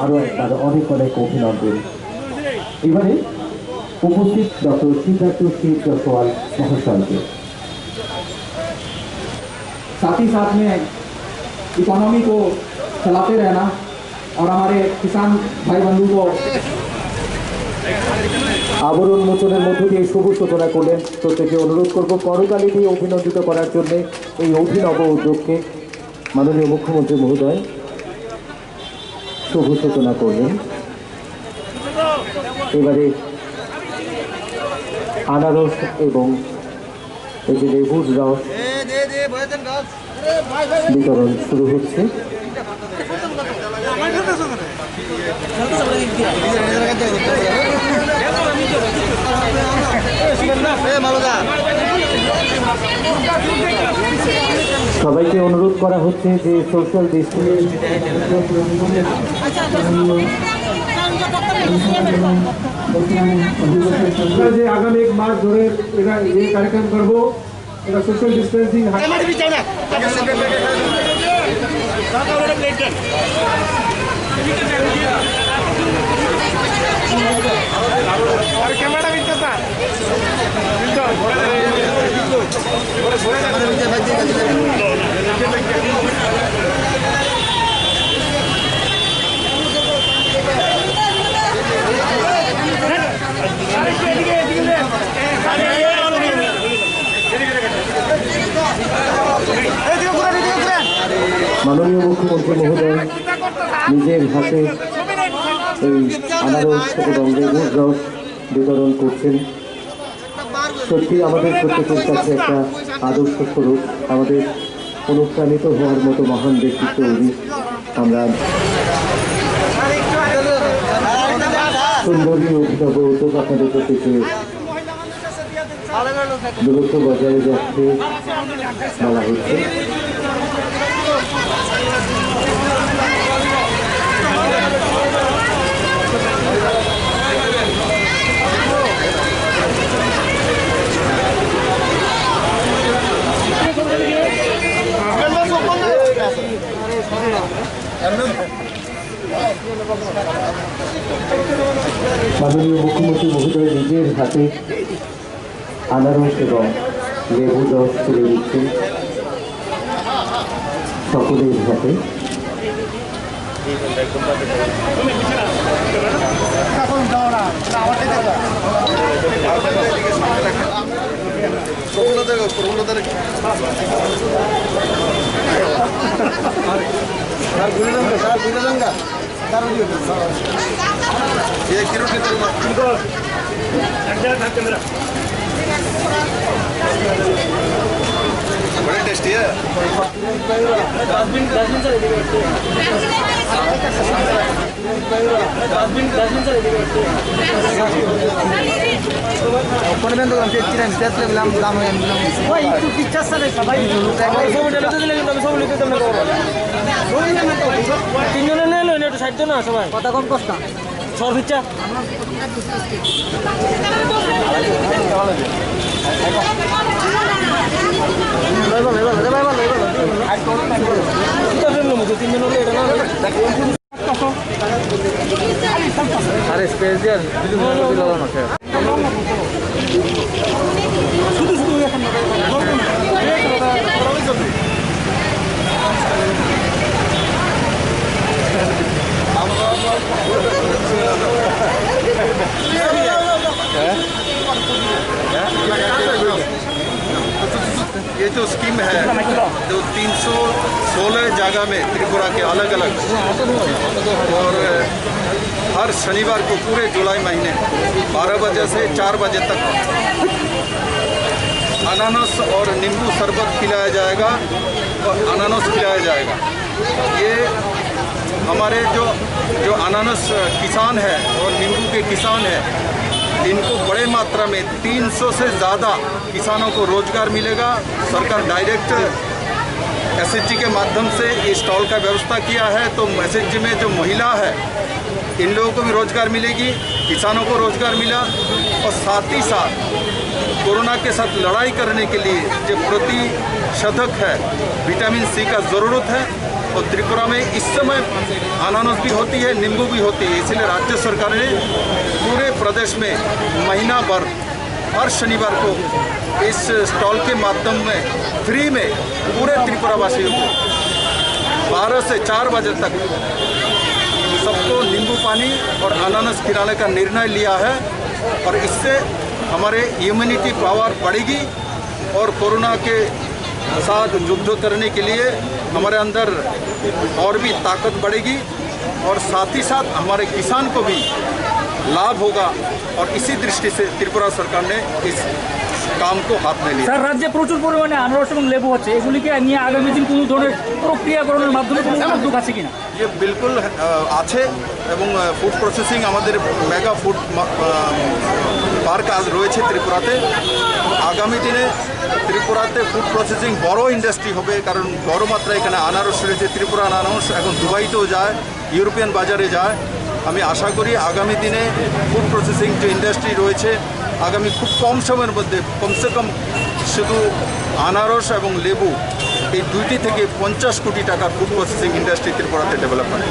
আরও একবার অনেক অনেক অভিনন্দন। এবারে उपस्थित डॉक्टर सिद्धार्थ सिंह जसवाल महोदय के साथ ही साथ में इकोनॉमी को चलाते रहना और हमारे किसान भाई बंधु को आवरण मोचনের মধ্য দিয়ে শুভ সূচনা করলেন। প্রত্যেকে অনুরোধ করব করতালি দিয়ে অভিনন্দিত করার জন্য এই অভিনব উদ্যোগকে। মাননীয় মুখ্যমন্ত্রী মহোদয় শুভ সূচনা করলেন। এবারে আনারস এবং এই যে লেবুর রস বিতরণ শুরু হচ্ছে। সবাইকে অনুরোধ করা হচ্ছে যে সোশ্যাল ডিস্টেন্স आगामी एक मास धरे ये कार्यक्रम करबो सोशल डिस्टेंसिंग মাননীয় মুখ্যমন্ত্রী মহোদয় নিজের হাতে এই আনারস এবং লেবুর রস বিতরণ করছেন। সত্যি আমাদের প্রত্যেকের কাছে একটা আদর্শ স্বরূপ, আমাদের অনুপ্রাণিত হওয়ার মতো মহান ব্যক্তিত্ব উনি। আমরা সুন্দরী অভিনব উদ্যোগ আপনাদের প্রত্যেকে দূরত্ব বজায় রাখতে বলা হচ্ছে। মাননীয় মুখ্যমন্ত্রী মহোদয় নিজের হাতে আনারস এবং লেবু রস তুলে দিচ্ছেন সকলের হাতে। बड़े टेस्टी है। তিনজনে নেলো একটু সাইড না সবাই কথা কম কষ্টা সর ইচ্ছা আরে স্পেশাল শুধু শুধু ये जो स्कीम है जो 316 जगह में त्रिपुरा के अलग अलग और हर शनिवार को पूरे जुलाई महीने 12 बजे से 4 बजे तक अनानास और नींबू शरबत पिलाया जाएगा और अनानास पिलाया जाएगा। ये हमारे जो अनानास किसान है और नींबू के किसान है इनको बड़े मात्रा में 300 से ज़्यादा किसानों को रोजगार मिलेगा। सरकार डायरेक्ट एसएचजी के माध्यम से ये स्टॉल का व्यवस्था किया है, तो एसएचजी में जो महिला है इन लोगों को भी रोजगार मिलेगी, किसानों को रोजगार मिला और साथ ही साथ कोरोना के साथ लड़ाई करने के लिए जो प्रतिषेधक है विटामिन सी का ज़रूरत है और त्रिपुरा में इस समय अनानास भी होती है, नींबू भी होती है। इसलिए राज्य सरकार ने पूरे प्रदेश में महीना भर हर शनिवार को इस स्टॉल के माध्यम में फ्री में पूरे त्रिपुरा वासियों को 12 से 4 बजे तक सबको नींबू पानी और अनानास खिलाने का निर्णय लिया है। और इससे हमारे इम्यूनिटी पावर बढ़ेगी और कोरोना के साथ युद्ध करने के लिए हमारे अंदर और भी ताकत बढ़ेगी और साथ ही साथ हमारे किसान को भी लाभ होगा। और इसी दृष्टि से त्रिपुरा सरकार ने इस काम को हाथ में लिया। স্যার রাজ্যে প্রচুর পরিমাণে আনারস এবং লেবু হচ্ছে, এগুলিকে নিয়ে আগামী দিন কোনো ধরনের প্রক্রিয়াকরণের মাধ্যমে কোনো উদ্যোগ আছে কিনা? ये बिल्कुल আছে এবং ফুড প্রসেসিং আমাদের মেগা ফুড পার্ক আজ রয়েছে ত্রিপুরাতে। আগামী দিনে ত্রিপুরাতে ফুড প্রসেসিং বড় ইন্ডাস্ট্রি হবে, কারণ বড় মাত্রায় এখানে আনারস রয়েছে। ত্রিপুরা আনারস এখন দুবাইতেও যায়, ইউরোপিয়ান বাজারে যায়। আমি আশা করি আগামী দিনে ফুড প্রসেসিং যে ইন্ডাস্ট্রি রয়েছে আগামী খুব কম সময়ের মধ্যে কমসে কম শুধু আনারস এবং লেবু এই দুইটি থেকে 50 কোটি টাকার ফুড প্রসেসিং ইন্ডাস্ট্রি ত্রিপুরাতে ডেভেলপ করে।